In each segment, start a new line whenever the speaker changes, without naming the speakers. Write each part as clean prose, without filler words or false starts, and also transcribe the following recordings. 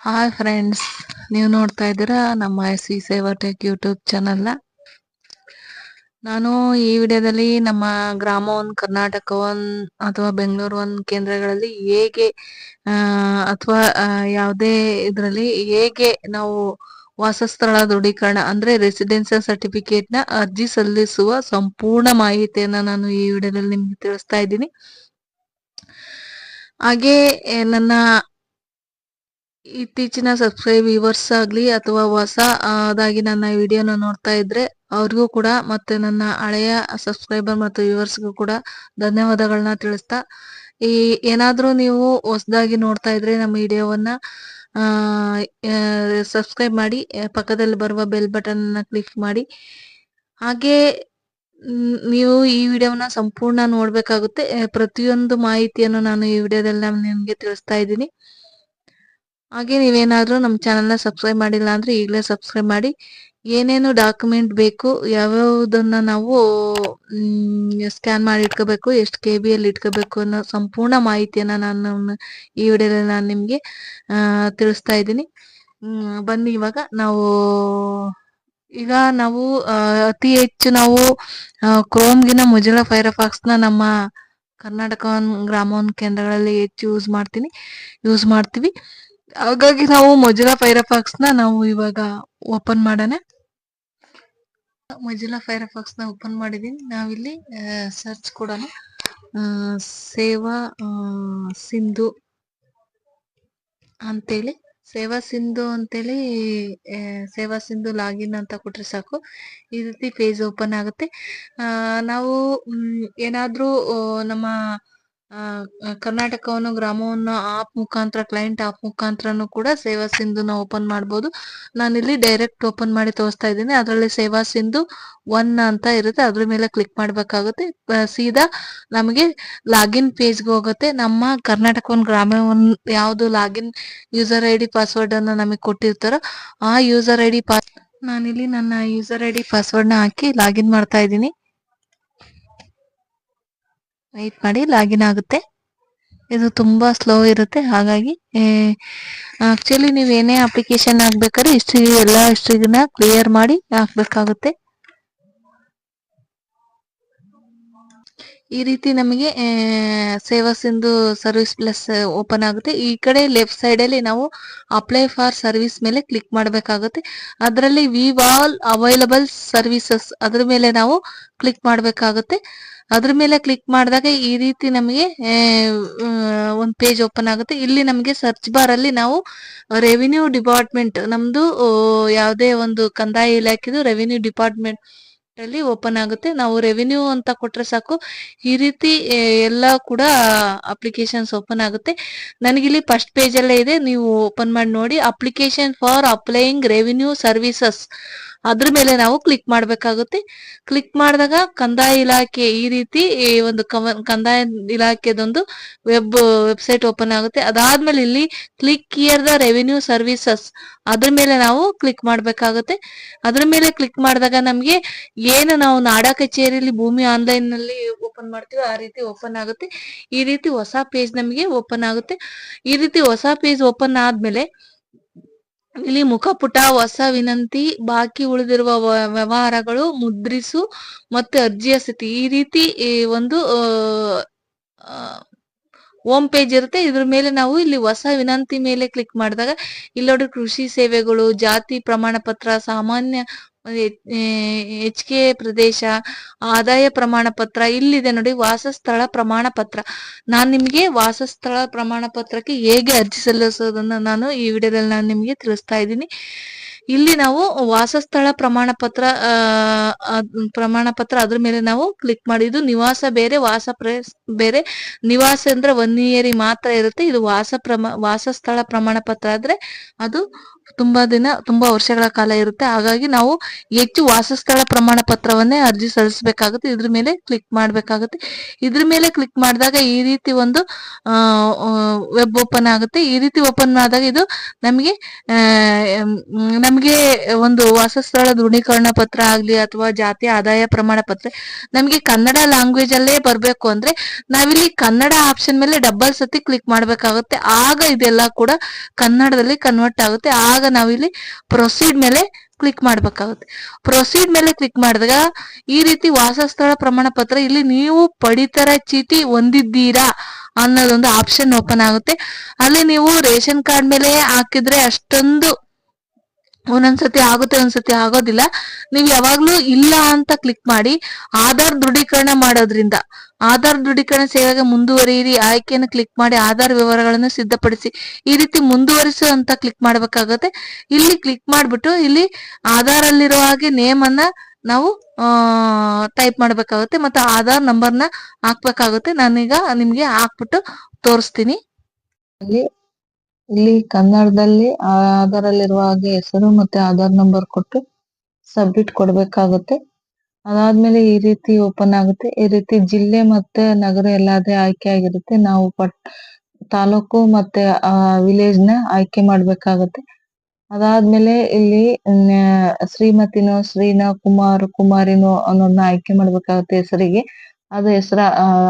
Hi friends, ನೀವು ನೋಡ್ತಾ ಇದ್ದೀರಾ ನಮ್ಮ ಸಿ ಸೇವಾ ಟೆಕ್ ಯೂಟ್ಯೂಬ್ ಚಾನಲ್ನ. ನಾನು ಈ ವಿಡಿಯೋದಲ್ಲಿ ನಮ್ಮ ಗ್ರಾಮ ಒನ್, ಕರ್ನಾಟಕ ಒನ್ ಅಥವಾ ಬೆಂಗಳೂರು ಒನ್ ಕೇಂದ್ರಗಳಲ್ಲಿ ಹೇಗೆ ಅಥವಾ ಯಾವುದೇ ಇದರಲ್ಲಿ ಹೇಗೆ ನಾವು ವಾಸಸ್ಥಳ ದೃಢೀಕರಣ ಅಂದ್ರೆ ರೆಸಿಡೆನ್ಸಿಯಲ್ ಸರ್ಟಿಫಿಕೇಟ್ ನ ಅರ್ಜಿ ಸಲ್ಲಿಸುವ ಸಂಪೂರ್ಣ ಮಾಹಿತಿಯನ್ನ ನಾನು ಈ ವಿಡಿಯೋದಲ್ಲಿ ನಿಮ್ಗೆ ತಿಳಿಸ್ತಾ ಇದ್ದೀನಿ. ಹಾಗೆ ನನ್ನ ಇತ್ತೀಚಿನ ಸಬ್ಸ್ಕ್ರೈಬ್ ವ್ಯೂವರ್ಸ್ ಆಗ್ಲಿ ಅಥವಾ ಹೊಸ ಅದಾಗಿ ನನ್ನ ವಿಡಿಯೋನ ನೋಡ್ತಾ ಇದ್ರೆ ಅವ್ರಿಗೂ ಕೂಡ ಮತ್ತೆ ನನ್ನ ಹಳೆಯ ಸಬ್ಸ್ಕ್ರೈಬರ್ ಮತ್ತು ವ್ಯೂವರ್ಸ್ಗೂ ಕೂಡ ಧನ್ಯವಾದಗಳನ್ನ ತಿಳಿಸ್ತಾ, ಏನಾದ್ರೂ ನೀವು ಹೊಸದಾಗಿ ನೋಡ್ತಾ ಇದ್ರೆ ನಮ್ಮ ವಿಡಿಯೋವನ್ನ ಸಬ್ಸ್ಕ್ರೈಬ್ ಮಾಡಿ, ಪಕ್ಕದಲ್ಲಿ ಬರುವ ಬೆಲ್ ಬಟನ್ ಅನ್ನ ಕ್ಲಿಕ್ ಮಾಡಿ. ಹಾಗೆ ನೀವು ಈ ವಿಡಿಯೋವನ್ನ ಸಂಪೂರ್ಣ ನೋಡ್ಬೇಕಾಗುತ್ತೆ. ಪ್ರತಿಯೊಂದು ಮಾಹಿತಿಯನ್ನು ನಾನು ಈ ವಿಡಿಯೋದಲ್ಲಿ ನಿಮ್ಗೆ ತಿಳಿಸ್ತಾ ಇದ್ದೀನಿ. ಹಾಗೆ ನೀವೇನಾದ್ರೂ ನಮ್ಮ ಚಾನಲ್ನ ಸಬ್ಸ್ಕ್ರೈಬ್ ಮಾಡಿಲ್ಲ ಅಂದ್ರೆ ಈಗಲೇ ಸಬ್ಸ್ಕ್ರೈಬ್ ಮಾಡಿ. ಏನೇನು ಡಾಕ್ಯುಮೆಂಟ್ ಬೇಕು, ಯಾವ್ಯಾವುದನ್ನ ನಾವು ಸ್ಕ್ಯಾನ್ ಮಾಡಿ ಇಟ್ಕೋಬೇಕು, ಎಷ್ಟು KB ಅಲ್ಲಿ ಇಟ್ಕೋಬೇಕು ಅನ್ನೋ ಸಂಪೂರ್ಣ ಮಾಹಿತಿಯನ್ನ ನಾನು ಈ ವಿಡಿಯೋದಲ್ಲಿ ನಾನು ನಿಮ್ಗೆ ತಿಳಿಸ್ತಾ ಇದ್ದೀನಿ. ಬನ್ನಿ ಇವಾಗ ನಾವು ಅತಿ ಹೆಚ್ಚು ನಾವು ಕ್ರೋಮ್ಗಿನ ಮೊಜಿಲ್ಲಾ ಫೈರ್ಫಾಕ್ಸ್ ನ ನಮ್ಮ ಕರ್ನಾಟಕ ಗ್ರಾಮ ಒನ್ ಕೇಂದ್ರಗಳಲ್ಲಿ ಹೆಚ್ಚು ಯೂಸ್ ಮಾಡ್ತೀವಿ. ಹಾಗಾಗಿ ನಾವು ಮೊಜಿಲ್ಲಾ ಫೈರ್ಫಾಕ್ಸ್ ನ ನಾವು ಇವಾಗ ಓಪನ್ ಮಾಡೋಣ. ಮೊಜಿಲ್ಲಾ ಫೈರ್ಫಾಕ್ಸ್ ನ ಓಪನ್ ಮಾಡಿದೀನಿ. ನಾವಿಲ್ಲಿ ಸರ್ಚ್ ಕೊಡೋಣ. ಸೇವಾ ಸಿಂಧು ಅಂತೇಳಿ ಸೇವಾ ಸಿಂಧು ಲಾಗಿನ್ ಅಂತ ಕೊಟ್ರೆ ಸಾಕು, ಈ ರೀತಿ ಪೇಜ್ ಓಪನ್ ಆಗುತ್ತೆ. ನಾವು ಏನಾದ್ರೂ ನಮ್ಮ ಕರ್ನಾಟಕವನ್ನು ಗ್ರಾಮವನ್ನು ಆಪ್ ಮುಖಾಂತರ, ಕ್ಲೈಂಟ್ ಆಪ್ ಮುಖಾಂತರನು ಕೂಡ ಸೇವಾ ಸಿಂಧುನ ಓಪನ್ ಮಾಡ್ಬೋದು. ನಾನಿಲ್ಲಿ ಡೈರೆಕ್ಟ್ ಓಪನ್ ಮಾಡಿ ತೋರಿಸ್ತಾ ಇದ್ದೀನಿ. ಅದರಲ್ಲಿ ಸೇವಾ ಸಿಂಧು 1 ಅಂತ ಇರುತ್ತೆ, ಅದ್ರ ಮೇಲೆ ಕ್ಲಿಕ್ ಮಾಡ್ಬೇಕಾಗುತ್ತೆ. ಸೀದಾ ನಮಗೆ ಲಾಗಿನ್ ಪೇಜ್ಗೆ ಹೋಗುತ್ತೆ. ನಮ್ಮ ಕರ್ನಾಟಕ ಒಂದು ಗ್ರಾಮ ಯಾವ್ದು ಲಾಗಿನ್ ಯೂಸರ್ ID ಪಾಸ್ವರ್ಡ್ ಅನ್ನ ನಮಗೆ ಕೊಟ್ಟಿರ್ತಾರೋ ಆ ಯೂಸರ್ ID ನಾನಿಲ್ಲಿ ನನ್ನ ಯೂಸರ್ ID ಪಾಸ್ವರ್ಡ್ ನ ಹಾಕಿ ಲಾಗಿನ್ ಮಾಡ್ತಾ ಇದ್ದೀನಿ. ವೆಯ್ಟ್ ಮಾಡಿ, ಲಾಗಿನ್ ಆಗುತ್ತೆ. ಇದು ತುಂಬಾ ಸ್ಲೋ ಇರುತ್ತೆ, ಹಾಗಾಗಿ ಆಕ್ಚುಲಿ ನೀವು ಏನೇ ಅಪ್ಲಿಕೇಶನ್ ಹಾಕ್ಬೇಕಾದ್ರೆ ಎಲ್ಲ ಹಿಸ್ಟ್ರಿನ ಕ್ಲಿಯರ್ ಮಾಡಿ ಹಾಕ್ಬೇಕಾಗುತ್ತೆ. ಈ ರೀತಿ ನಮಗೆ ಸೇವಾ ಸಿಂಧು ಸರ್ವಿಸ್ ಪ್ಲಸ್ ಓಪನ್ ಆಗುತ್ತೆ. ಈ ಕಡೆ ಲೆಫ್ಟ್ ಸೈಡ್ ಅಲ್ಲಿ ನಾವು ಅಪ್ಲೈ ಫಾರ್ ಸರ್ವಿಸ್ ಮೇಲೆ ಕ್ಲಿಕ್ ಮಾಡಬೇಕಾಗುತ್ತೆ. ಅದರಲ್ಲಿ ವೀವ್ ಆಲ್ ಅವೈಲಬಲ್ ಸರ್ವಿಸಸ್ ಅದ್ರ ಮೇಲೆ ನಾವು ಕ್ಲಿಕ್ ಮಾಡಬೇಕಾಗುತ್ತೆ. ಅದ್ರ ಮೇಲೆ ಕ್ಲಿಕ್ ಮಾಡಿದಾಗ ಈ ರೀತಿ ನಮಗೆ ಒಂದು ಪೇಜ್ ಓಪನ್ ಆಗುತ್ತೆ. ಇಲ್ಲಿ ನಮಗೆ ಸರ್ಚ್ ಬಾರ್ ಅಲ್ಲಿ ನಾವು ರೆವಿನ್ಯೂ ಡಿಪಾರ್ಟ್ಮೆಂಟ್, ನಮ್ದು ಯಾವುದೇ ಒಂದು ಕಂದಾಯ ಇಲಾಖೆದು ರೆವಿನ್ಯೂ ಡಿಪಾರ್ಟ್ಮೆಂಟ್ ಅಲ್ಲಿ ಓಪನ್ ಆಗುತ್ತೆ. ನಾವು ರೆವಿನ್ಯೂ ಅಂತ ಕೊಟ್ರೆ ಸಾಕು, ಈ ರೀತಿ ಎಲ್ಲ ಕೂಡ ಅಪ್ಲಿಕೇಶನ್ಸ್ ಓಪನ್ ಆಗುತ್ತೆ. ನನಗಿಲ್ಲಿ ಫಸ್ಟ್ ಪೇಜ್ ಅಲ್ಲೇ ಇದೆ, ನೀವು ಓಪನ್ ಮಾಡಿ ನೋಡಿ. Application for applying revenue services ಅದ್ರ ಮೇಲೆ ನಾವು ಕ್ಲಿಕ್ ಮಾಡಬೇಕಾಗುತ್ತೆ. ಕ್ಲಿಕ್ ಮಾಡಿದಾಗ ಕಂದಾಯ ಇಲಾಖೆ ಈ ರೀತಿ ಒಂದು ಕಂದಾಯ ಇಲಾಖೆದೊಂದು ವೆಬ್ಸೈಟ್ ಓಪನ್ ಆಗುತ್ತೆ. ಅದಾದ್ಮೇಲೆ ಇಲ್ಲಿ click here the revenue services ಅದ್ರ ಮೇಲೆ ನಾವು ಕ್ಲಿಕ್ ಮಾಡಬೇಕಾಗುತ್ತೆ. ಅದ್ರ ಮೇಲೆ ಕ್ಲಿಕ್ ಮಾಡಿದಾಗ ನಮ್ಗೆ ಏನು ನಾವು ನಾಡ ಕಚೇರಿಯಲ್ಲಿ ಭೂಮಿ ಆನ್ಲೈನ್ ನಲ್ಲಿ ಓಪನ್ ಮಾಡ್ತೀವಿ ಆ ರೀತಿ ಓಪನ್ ಆಗುತ್ತೆ. ಈ ರೀತಿ ಹೊಸ ಪೇಜ್ ನಮಗೆ ಓಪನ್ ಆಗುತ್ತೆ. ಈ ರೀತಿ ಹೊಸ ಪೇಜ್ ಓಪನ್ ಆದ್ಮೇಲೆ ಇಲ್ಲಿ ಮುಖಪುಟ, ಹೊಸ ವಿನಂತಿ, ಬಾಕಿ ಉಳಿದಿರುವ ವ್ಯವಹಾರಗಳು, ಮುದ್ರಿಸು ಮತ್ತೆ ಅರ್ಜಿಯ ಸ್ಥಿತಿ, ಈ ರೀತಿ ಒಂದು ಹೋಮ್ ಪೇಜ್ ಇರುತ್ತೆ. ಇದ್ರ ಮೇಲೆ ನಾವು ಇಲ್ಲಿ ಹೊಸ ವಿನಂತಿ ಮೇಲೆ ಕ್ಲಿಕ್ ಮಾಡಿದಾಗ ಇಲ್ಲಿ ನೋಡಿ ಕೃಷಿ ಸೇವೆಗಳು, ಜಾತಿ ಪ್ರಮಾಣ ಪತ್ರ, ಸಾಮಾನ್ಯ HK ಪ್ರದೇಶ, ಆದಾಯ ಪ್ರಮಾಣ ಪತ್ರ, ಇಲ್ಲಿದೆ ನೋಡಿ ವಾಸಸ್ಥಳ ಪ್ರಮಾಣ ಪತ್ರ. ನಾನ್ ನಿಮ್ಗೆ ವಾಸಸ್ಥಳ ಪ್ರಮಾಣ ಪತ್ರಕ್ಕೆ ಹೇಗೆ ಅರ್ಜಿ ಸಲ್ಲಿಸೋದನ್ನ ನಾನು ಈ ವಿಡಿಯೋದಲ್ಲಿ ನಾನು ನಿಮ್ಗೆ ತಿಳಿಸ್ತಾ ಇದ್ದೀನಿ. ಇಲ್ಲಿ ನಾವು ವಾಸಸ್ಥಳ ಪ್ರಮಾಣ ಪತ್ರ ಅದ್ರ ಮೇಲೆ ನಾವು ಕ್ಲಿಕ್ ಮಾಡಿದ್ದು ನಿವಾಸ ಬೇರೆ, ವಾಸ ಬೇರೆ. ನಿವಾಸ ಅಂದ್ರೆ 1 ಇಯರ್ ಮಾತ್ರ ಇರುತ್ತೆ. ಇದು ವಾಸಸ್ಥಳ ಪ್ರಮಾಣ ಪತ್ರ ಆದ್ರೆ ಅದು ತುಂಬಾ ವರ್ಷಗಳ ಕಾಲ ಇರುತ್ತೆ. ಹಾಗಾಗಿ ನಾವು ಹೆಚ್ಚು ವಾಸಸ್ಥಳ ಪ್ರಮಾಣ ಪತ್ರವನ್ನೇ ಅರ್ಜಿ ಸಲ್ಲಿಸಬೇಕಾಗುತ್ತೆ. ಇದ್ರ ಮೇಲೆ ಕ್ಲಿಕ್ ಮಾಡ್ಬೇಕಾಗುತ್ತೆ. ಇದ್ರ ಮೇಲೆ ಕ್ಲಿಕ್ ಮಾಡಿದಾಗ ಈ ರೀತಿ ಒಂದು ವೆಬ್ ಓಪನ್ ಆಗುತ್ತೆ. ಈ ರೀತಿ ಓಪನ್ ಆದಾಗ ಇದು ನಮಗೆ ನಮಗೆ ಒಂದು ವಾಸಸ್ಥಳ ದೃಢೀಕರಣ ಪತ್ರ ಆಗ್ಲಿ ಅಥವಾ ಜಾತಿ ಆದಾಯ ಪ್ರಮಾಣ ಪತ್ರ ನಮಗೆ ಕನ್ನಡ ಲ್ಯಾಂಗ್ವೇಜ್ ಅಲ್ಲೇ ಬರ್ಬೇಕು ಅಂದ್ರೆ ನಾವಿಲ್ಲಿ ಕನ್ನಡ ಆಪ್ಷನ್ ಮೇಲೆ ಡಬಲ್ ಸತಿ ಕ್ಲಿಕ್ ಮಾಡ್ಬೇಕಾಗುತ್ತೆ. ಆಗ ಇದೆಲ್ಲ ಕೂಡ ಕನ್ನಡದಲ್ಲಿ ಕನ್ವರ್ಟ್ ಆಗುತ್ತೆ. ಆಗ ನಾವಿಲ್ಲಿ ಪ್ರೊಸೀಡ್ ಮೇಲೆ ಕ್ಲಿಕ್ ಮಾಡ್ಬೇಕಾಗುತ್ತೆ. ಪ್ರೊಸೀಡ್ ಮೇಲೆ ಕ್ಲಿಕ್ ಮಾಡಿದಾಗ ಈ ರೀತಿ ವಾಸಸ್ಥಳ ಪ್ರಮಾಣ ಪತ್ರ ಇಲ್ಲಿ ನೀವು ಪಡಿತರ ಚೀಟಿ ಹೊಂದಿದ್ದೀರಾ ಅನ್ನೋದೊಂದು ಆಪ್ಷನ್ ಓಪನ್ ಆಗುತ್ತೆ. ಅಲ್ಲಿ ನೀವು ರೇಷನ್ ಕಾರ್ಡ್ ಮೇಲೆ ಹಾಕಿದ್ರೆ ಅಷ್ಟೊಂದು ಒಂದೊಂದ್ಸತಿ ಆಗುತ್ತೆ, ಒಂದ್ಸತಿ ಆಗೋದಿಲ್ಲ. ನೀವು ಯಾವಾಗ್ಲೂ ಇಲ್ಲ ಅಂತ ಕ್ಲಿಕ್ ಮಾಡಿ ಆಧಾರ್ ದೃಢೀಕರಣ ಮಾಡೋದ್ರಿಂದ ಆಧಾರ್ ದೃಢೀಕರಣ ಸೇವೆಗೆ ಮುಂದುವರಿಯಿರಿ ಆಯ್ಕೆಯನ್ನು ಕ್ಲಿಕ್ ಮಾಡಿ ಆಧಾರ್ ವಿವರಗಳನ್ನು ಸಿದ್ಧಪಡಿಸಿ ಈ ರೀತಿ ಮುಂದುವರಿಸು ಅಂತ ಕ್ಲಿಕ್ ಮಾಡ್ಬೇಕಾಗತ್ತೆ. ಇಲ್ಲಿ ಕ್ಲಿಕ್ ಮಾಡ್ಬಿಟ್ಟು ಇಲ್ಲಿ ಆಧಾರ್ ಅಲ್ಲಿರುವ ಹಾಗೆ ನೇಮ್ ಅನ್ನ ನಾವು ಟೈಪ್ ಮಾಡ್ಬೇಕಾಗುತ್ತೆ ಮತ್ತೆ ಆಧಾರ್ ನಂಬರ್ನ ಹಾಕ್ಬೇಕಾಗುತ್ತೆ. ನಾನೀಗ ನಿಮ್ಗೆ ಹಾಕ್ಬಿಟ್ಟು ತೋರಿಸ್ತೀನಿ.
ಇಲ್ಲಿ ಕನ್ನಡದಲ್ಲಿ ಆಧಾರಲ್ಲಿರುವ ಹಾಗೆ ಹೆಸರು ಮತ್ತೆ ಆಧಾರ್ ನಂಬರ್ ಕೊಟ್ಟು ಸಬ್ಮಿಟ್ ಕೊಡ್ಬೇಕಾಗುತ್ತೆ. ಅದಾದ್ಮೇಲೆ ಈ ರೀತಿ ಓಪನ್ ಆಗುತ್ತೆ. ಈ ರೀತಿ ಜಿಲ್ಲೆ ಮತ್ತೆ ನಗರ ಎಲ್ಲಾದೇ ಆಯ್ಕೆ ಆಗಿರುತ್ತೆ. ನಾವು ತಾಲೂಕು ಮತ್ತೆ ವಿಲೇಜ್ ನ ಆಯ್ಕೆ ಮಾಡ್ಬೇಕಾಗುತ್ತೆ. ಅದಾದ್ಮೇಲೆ ಇಲ್ಲಿ ಶ್ರೀಮತಿನೋ ಶ್ರೀನೋ ಕುಮಾರಿನೋ ಅನ್ನೋದನ್ನ ಆಯ್ಕೆ ಮಾಡ್ಬೇಕಾಗುತ್ತೆ. ಹೆಸರಿಗೆ ಅದು ಹೆಸರ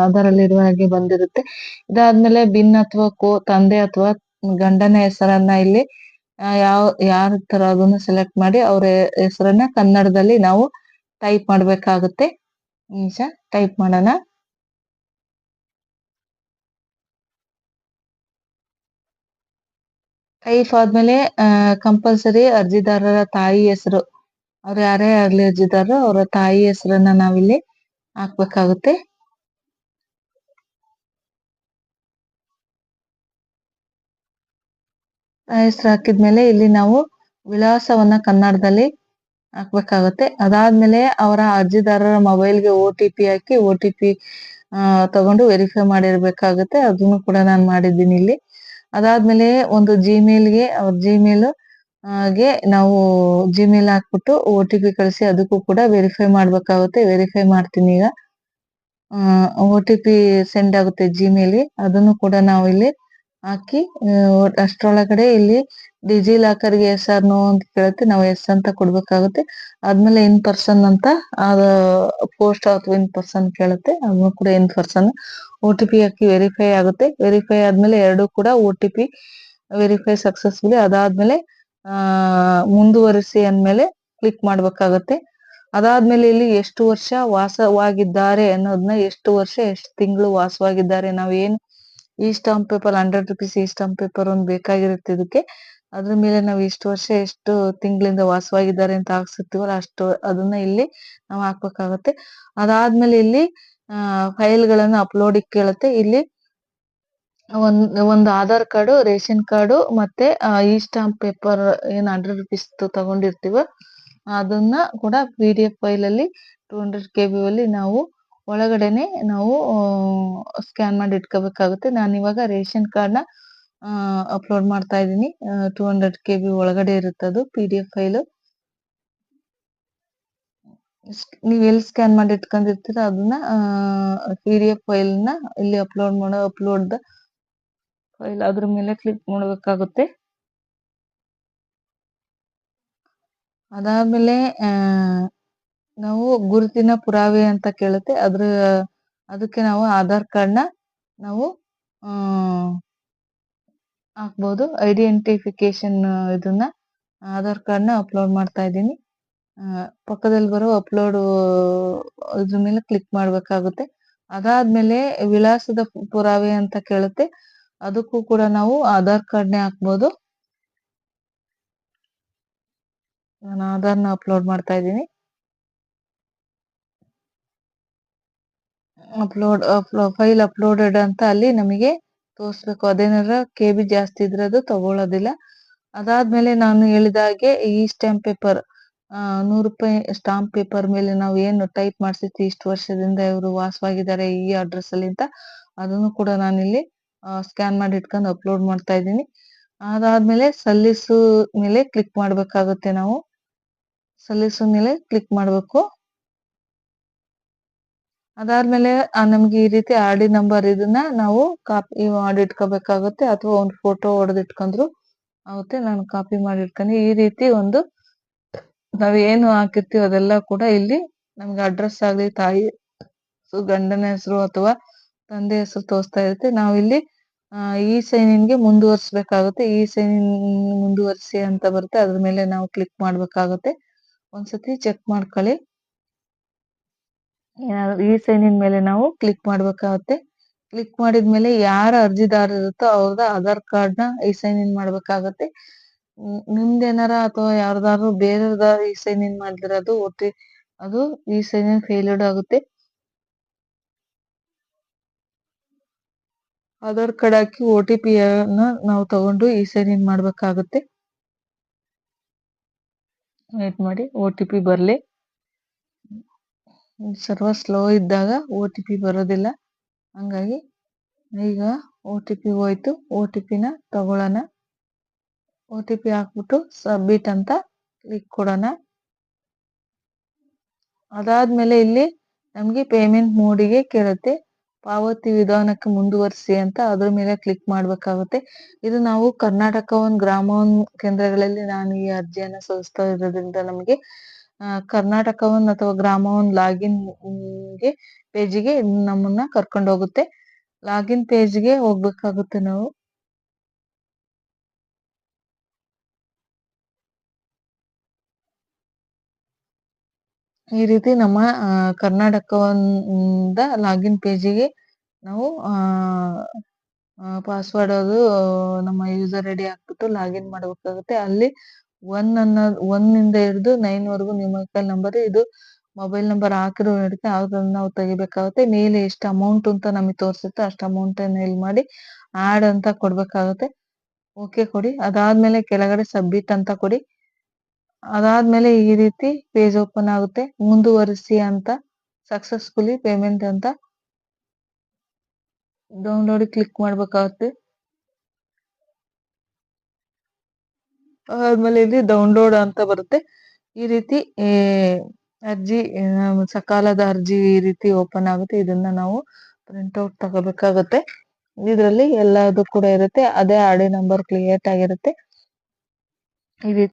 ಅದರಲ್ಲಿರುವ ಹಾಗೆ ಬಂದಿರುತ್ತೆ. ಇದಾದ್ಮೇಲೆ ಬಿನ್ ಅಥವಾ ತಂದೆ ಅಥವಾ ಗಂಡನ ಹೆಸರನ್ನ ಇಲ್ಲಿ ಯಾರ ತರ ಅದನ್ನ ಸೆಲೆಕ್ಟ್ ಮಾಡಿ ಅವ್ರ ಹೆಸರನ್ನ ಕನ್ನಡದಲ್ಲಿ ನಾವು ಟೈಪ್ ಮಾಡ್ಬೇಕಾಗುತ್ತೆ. ನಿಮಿಷ ಟೈಪ್ ಮಾಡೋಣ. ಟೈಪ್ ಆದ್ಮೇಲೆ ಕಂಪಲ್ಸರಿ ಅರ್ಜಿದಾರರ ತಾಯಿ ಹೆಸರು, ಅವ್ರು ಯಾರೇ ಆಗ್ಲಿ ಅರ್ಜಿದಾರರು ಅವರ ತಾಯಿ ಹೆಸರನ್ನ ನಾವಿಲ್ಲಿ ಹಾಕ್ಬೇಕಾಗುತ್ತೆ. ಹೆಸರು ಹಾಕಿದ್ಮೇಲೆ ಇಲ್ಲಿ ನಾವು ವಿಳಾಸವನ್ನ ಕನ್ನಡದಲ್ಲಿ ಹಾಕ್ಬೇಕಾಗುತ್ತೆ. ಅದಾದ್ಮೇಲೆ ಅವರ ಅರ್ಜಿದಾರರ ಮೊಬೈಲ್ಗೆ OTP ಹಾಕಿ OTP ತಗೊಂಡು ವೆರಿಫೈ ಮಾಡಿರ್ಬೇಕಾಗುತ್ತೆ. ಅದನ್ನು ಕೂಡ ನಾನು ಮಾಡಿದ್ದೀನಿ ಇಲ್ಲಿ. ಅದಾದ್ಮೇಲೆ ಒಂದು ಜಿಮೇಲ್ಗೆ ಅವ್ರ ಜಿಮೇಲ್ ಗೆ ನಾವು ಜಿಮೇಲ್ ಹಾಕ್ಬಿಟ್ಟು OTP ಕಳಿಸಿ ಅದಕ್ಕೂ ಕೂಡ ವೆರಿಫೈ ಮಾಡ್ಬೇಕಾಗುತ್ತೆ. ವೆರಿಫೈ ಮಾಡ್ತೀನಿ ಈಗ. OTP ಸೆಂಡ್ ಆಗುತ್ತೆ ಜಿಮೇಲ್ಗೆ, ಅದನ್ನು ಕೂಡ ನಾವು ಇಲ್ಲಿ ಹಾಕಿ ಅಷ್ಟ್ರೊಳಗಡೆ ಇಲ್ಲಿ ಡಿಜಿ ಲಾಕರ್ಗೆ ಎಸ್ ಆರ್ ನೋ ಅಂತ ಕೇಳುತ್ತೆ, ನಾವು ಎಸ್ ಅಂತ ಕೊಡ್ಬೇಕಾಗುತ್ತೆ. ಆದ್ಮೇಲೆ ಇನ್ ಪರ್ಸನ್ ಅಂತ ಪೋಸ್ಟ್ ಅಥವಾ ಇನ್ ಪರ್ಸನ್ ಕೇಳುತ್ತೆ, ಅದನ್ನು ಕೂಡ in person. OTP hockey verify ಆಗುತ್ತೆ. ವೆರಿಫೈ ಆದ್ಮೇಲೆ ಎರಡು ಕೂಡ OTP ವೆರಿಫೈ ಸಕ್ಸಸ್ಫುಲಿ. ಅದಾದ್ಮೇಲೆ ಮುಂದುವರಿಸಿ ಅಂದ್ಮೇಲೆ ಕ್ಲಿಕ್ ಮಾಡ್ಬೇಕಾಗತ್ತೆ. ಅದಾದ್ಮೇಲೆ ಇಲ್ಲಿ ಎಷ್ಟು ವರ್ಷ ವಾಸವಾಗಿದ್ದಾರೆ ಅನ್ನೋದನ್ನ, ಎಷ್ಟು ವರ್ಷ ಎಷ್ಟು ತಿಂಗಳು ವಾಸವಾಗಿದ್ದಾರೆ, ನಾವೇನು ಈ ಸ್ಟಾಂಪ್ ಪೇಪರ್ 100 ರೂಪೀಸ್ ಈ ಸ್ಟಾಂಪ್ ಪೇಪರ್ ಒಂದು ಬೇಕಾಗಿರುತ್ತೆ ಇದಕ್ಕೆ, ಅದ್ರ ಮೇಲೆ ನಾವು ಇಷ್ಟು ವರ್ಷ ಎಷ್ಟು ತಿಂಗಳಿಂದ ವಾಸವಾಗಿದ್ದಾರೆ ಅಂತ ಹಾಕ್ಸಿರ್ತೀವಲ್ಲ ಅಷ್ಟು ಅದನ್ನ ಇಲ್ಲಿ ನಾವು ಹಾಕ್ಬೇಕಾಗತ್ತೆ. ಅದಾದ್ಮೇಲೆ ಇಲ್ಲಿ ಫೈಲ್ಗಳನ್ನ ಅಪ್ಲೋಡ್ ಕೇಳುತ್ತೆ. ಇಲ್ಲಿ ಒಂದು ಆಧಾರ್ ಕಾರ್ಡು, ರೇಷನ್ ಕಾರ್ಡು ಮತ್ತೆ ಈ ಸ್ಟಾಂಪ್ ಪೇಪರ್ ಏನ್ 100 ರೂಪೀಸ್ ತಗೊಂಡಿರ್ತೀವ ಅದನ್ನ ಕೂಡ PDF ಫೈಲ್ ಅಲ್ಲಿ 200 KB ಅಲ್ಲಿ ನಾವು ಒಳಗಡೆನೆ ನಾವು ಸ್ಕ್ಯಾನ್ ಮಾಡಿ ಇಟ್ಕೋಬೇಕಾಗುತ್ತೆ. ನಾನು ಇವಾಗ ರೇಷನ್ ಕಾರ್ಡ್ ನ ಅಪ್ಲೋಡ್ ಮಾಡ್ತಾ ಇದ್ದೀನಿ. 200 KB ಒಳಗಡೆ ಇರುತ್ತೆ ಅದು PDF ಫೈಲ್. ನೀವ್ ಎಲ್ಲಿ ಸ್ಕ್ಯಾನ್ ಮಾಡಿ ಇಟ್ಕೊಂಡಿರ್ತೀರ ಅದನ್ನ PDF ಫೈಲ್ ನ ಇಲ್ಲಿ ಅಪ್ಲೋಡ್ ದ ಫೈಲ್ ಅದ್ರ ಮೇಲೆ ಕ್ಲಿಕ್ ಮಾಡಬೇಕಾಗುತ್ತೆ. ಅದಾದ್ಮೇಲೆ ನಾವು ಗುರುತಿನ ಪುರಾವೆ ಅಂತ ಕೇಳುತ್ತೆ. ಅದಕ್ಕೆ ನಾವು ಆಧಾರ್ ಕಾರ್ಡ್ ನ ನಾವು ಹಾಕ್ಬಹುದು. ಐಡೆಂಟಿಫಿಕೇಶನ್ ಇದನ್ನ ಆಧಾರ್ ಕಾರ್ಡ್ ನ ಅಪ್ಲೋಡ್ ಮಾಡ್ತಾ ಇದ್ದೀನಿ. ಪಕ್ಕದಲ್ಲಿ ಬರೋ ಅಪ್ಲೋಡ್ ಇದ್ರ ಮೇಲೆ ಕ್ಲಿಕ್ ಮಾಡ್ಬೇಕಾಗುತ್ತೆ. ಅದಾದ್ಮೇಲೆ ವಿಳಾಸದ ಪುರಾವೆ ಅಂತ ಕೇಳುತ್ತೆ. ಅದಕ್ಕೂ ಕೂಡ ನಾವು ಆಧಾರ್ ಕಾರ್ಡ್ ನೇ ಹಾಕ್ಬಹುದು. ನಾನು ಆಧಾರ್ನ ಅಪ್ಲೋಡ್ ಮಾಡ್ತಾ ಇದ್ದೀನಿ. ಫೈಲ್ ಅಪ್ಲೋಡೆಡ್ ಅಂತ ಅಲ್ಲಿ ನಮಗೆ ತೋರಿಸ್ಬೇಕು. ಅದೇನಾರ KB ಜಾಸ್ತಿ ಇದ್ರೆ ಅದು ತಗೊಳ್ಳೋದಿಲ್ಲ. ಅದಾದ್ಮೇಲೆ ನಾನು ಹೇಳಿದ ಹಾಗೆ ಈ ಸ್ಟಾಂಪ್ ಪೇಪರ್ 100 ರೂಪಾಯಿ ಸ್ಟಾಂಪ್ ಪೇಪರ್ ಮೇಲೆ ನಾವು ಏನು ಟೈಪ್ ಮಾಡ್ಸಿರ್ತೀವಿ ಇಷ್ಟು ವರ್ಷದಿಂದ ಇವರು ವಾಸವಾಗಿದ್ದಾರೆ ಈ ಅಡ್ರೆಸ್ ಅಲ್ಲಿ ಅಂತ, ಅದನ್ನು ಕೂಡ ನಾನಿಲ್ಲಿ ಸ್ಕ್ಯಾನ್ ಮಾಡಿ ಇಟ್ಕೊಂಡು ಅಪ್ಲೋಡ್ ಮಾಡ್ತಾ ಇದ್ದೀನಿ. ಅದಾದ್ಮೇಲೆ ಸಲ್ಲಿಸು ಮೇಲೆ ಕ್ಲಿಕ್ ಮಾಡ್ಬೇಕಾಗುತ್ತೆ ನಾವು. ಸಲ್ಲಿಸು ಮೇಲೆ ಕ್ಲಿಕ್ ಮಾಡ್ಬೇಕು. ಅದಾದ್ಮೇಲೆ ನಮ್ಗೆ ಈ ರೀತಿ ಆರ್.ಡಿ ನಂಬರ್ ಇದನ್ನ ನಾವು ಕಾಪಿ ಮಾಡಿ ಇಟ್ಕೋಬೇಕಾಗುತ್ತೆ, ಅಥವಾ ಒಂದು ಫೋಟೋ ಹೊಡೆದು ಇಟ್ಕೊಂಡ್ರು ಆಗುತ್ತೆ. ನಾನು ಕಾಪಿ ಮಾಡಿ ಇಟ್ಕೊಂಡು ಈ ರೀತಿ ಒಂದು ನಾವ್ ಏನು ಹಾಕಿರ್ತೀವಿ ಅದೆಲ್ಲ ಕೂಡ ಇಲ್ಲಿ ನಮ್ಗೆ ಅಡ್ರೆಸ್ ಆಗ್ಲಿ, ತಾಯಿ ಗಂಡನ ಹೆಸರು ಅಥವಾ ತಂದೆ ಹೆಸರು ತೋರಿಸ್ತಾ ಇರುತ್ತೆ. ನಾವು ಇಲ್ಲಿ ಈ ಸೈನ್ ಇನ್ಗೆ ಮುಂದುವರಿಸಬೇಕಾಗುತ್ತೆ. ಈ ಸೈನ್ ಇನ್ ಮುಂದುವರಿಸಿ ಅಂತ ಬರುತ್ತೆ, ಅದ್ರ ಮೇಲೆ ನಾವು ಕ್ಲಿಕ್ ಮಾಡ್ಬೇಕಾಗುತ್ತೆ. ಒಂದ್ಸತಿ ಚೆಕ್ ಮಾಡ್ಕೊಳ್ಳಿ. ಈ ಸೈನ್ ಇನ್ ಮೇಲೆ ನಾವು ಕ್ಲಿಕ್ ಮಾಡ್ಬೇಕಾಗುತ್ತೆ. ಕ್ಲಿಕ್ ಮಾಡಿದ್ಮೇಲೆ ಯಾರ ಅರ್ಜಿದಾರ ಇರುತ್ತೋ ಅವ್ರದ ಆಧಾರ್ ಕಾರ್ಡ್ ನ ಈ ಸೈನ್ ಇನ್ ಮಾಡ್ಬೇಕಾಗತ್ತೆ. ನಿಮ್ದೇನಾರ ಅಥವಾ ಯಾರ್ದಾರು ಬೇರೆಯವ್ರದಾರು ಈ ಸೈನ್ ಇನ್ ಮಾಡಿದಿರೋದು ಅದು ಈ ಸೈನ್ ಇನ್ ಫೇಲ್ಯೂರ್ಡ್ ಆಗುತ್ತೆ. ಆಧಾರ್ ಕಾರ್ಡ್ ಹಾಕಿ OTP ನಾವು ತಗೊಂಡು ಈ ಸೈನ್ ಇನ್ ಮಾಡ್ಬೇಕಾಗುತ್ತೆ. ವೇಟ್ ಮಾಡಿ, OTP ಬರ್ಲಿ. ಸರ್ವರ್ ಸ್ಲೋ ಇದ್ದಾಗ OTP ಬರೋದಿಲ್ಲ. ಹಂಗಾಗಿ ಈಗ OTP ಹೋಯ್ತು. OTP ನ ತಗೊಳ್ಳೋಣ. OTP ಹಾಕ್ಬಿಟ್ಟು ಸಬ್ಮಿಟ್ ಅಂತ ಕ್ಲಿಕ್ ಕೊಡೋಣ. ಅದಾದ್ಮೇಲೆ ಇಲ್ಲಿ ನಮ್ಗೆ ಪೇಮೆಂಟ್ ಮೋಡಿಗೆ ಕೇಳುತ್ತೆ. ಪಾವತಿ ವಿಧಾನಕ್ಕೆ ಮುಂದುವರಿಸಿ ಅಂತ ಅದ್ರ ಮೇಲೆ ಕ್ಲಿಕ್ ಮಾಡ್ಬೇಕಾಗುತ್ತೆ. ಇದು ನಾವು ಕರ್ನಾಟಕ ಗ್ರಾಮ ಕೇಂದ್ರಗಳಲ್ಲಿ ನಾನು ಈ ಅರ್ಜಿಯನ್ನ ಸಲ್ಲಿಸ್ತಾ ಇರೋದ್ರಿಂದ ನಮಗೆ ಕರ್ನಾಟಕ ಅಥವಾ ಗ್ರಾಮ ಲಾಗಿನ್ ಗೆ ಪೇಜಿಗೆ ನಮ್ಮನ್ನ ಕರ್ಕೊಂಡು ಹೋಗುತ್ತೆ. ಲಾಗಿನ್ ಪೇಜ್ಗೆ ಹೋಗ್ಬೇಕಾಗುತ್ತೆ ನಾವು. ಈ ರೀತಿ ನಮ್ಮ ಕರ್ನಾಟಕ ಲಾಗಿನ್ ಪೇಜಿಗೆ ನಾವು ಪಾಸ್ವರ್ಡ್ ಅದು ನಮ್ಮ ಯೂಸರ್ ಐಡಿ ಹಾಕ್ಬಿಟ್ಟು ಲಾಗಿನ್ ಮಾಡಬೇಕಾಗುತ್ತೆ. ಅಲ್ಲಿ 1 ಇಂದ ಹಿಡಿದು 9 ವರೆಗೂ ನ್ಯೂಮರಿಕಲ್ ನಂಬರ್, ಇದು ಮೊಬೈಲ್ ನಂಬರ್ ಹಾಕಿರೋ ಹಿಡಿದು ಅದನ್ನ ನಾವು ತೆಗಿಬೇಕಾಗುತ್ತೆ. ಮೇಲೆ ಎಷ್ಟು ಅಮೌಂಟ್ ಅಂತ ನಮಗೆ ತೋರಿಸುತ್ತೆ ಅಷ್ಟು ಅಮೌಂಟ್ ಅನ್ನ ಇಲ್ಲಿ ಮಾಡಿ ಆಡ್ ಅಂತ ಕೊಡ್ಬೇಕಾಗುತ್ತೆ. ಓಕೆ ಕೊಡಿ. ಅದಾದ್ಮೇಲೆ ಕೆಳಗಡೆ ಸಬ್ಮಿಟ್ ಅಂತ ಕೊಡಿ. ಅದಾದ್ಮೇಲೆ ಈ ರೀತಿ ಪೇಜ್ ಓಪನ್ ಆಗುತ್ತೆ. ಮುಂದುವರಿಸಿ ಅಂತ ಸಕ್ಸಸ್ಫುಲಿ ಪೇಮೆಂಟ್ ಅಂತ ಡೌನ್ಲೋಡ್ ಕ್ಲಿಕ್ ಮಾಡ್ಬೇಕಾಗುತ್ತೆ. ಆದ್ಮೇಲೆ ಇಲ್ಲಿ ಡೌನ್ಲೋಡ್ ಅಂತ ಬರುತ್ತೆ. ಈ ರೀತಿ ಅರ್ಜಿ ಸಕಾಲದ ಅರ್ಜಿ ಈ ರೀತಿ ಓಪನ್ ಆಗುತ್ತೆ. ಇದನ್ನ ನಾವು ಪ್ರಿಂಟ್ ಔಟ್ ತಗೋಬೇಕಾಗುತ್ತೆ. ಇದರಲ್ಲಿ ಎಲ್ಲದು ಕೂಡ ಇರುತ್ತೆ. ಅದೇ ಆರ್.ಡಿ ನಂಬರ್ ಕ್ರಿಯೇಟ್ ಆಗಿರುತ್ತೆ. ಈ ರೀತಿ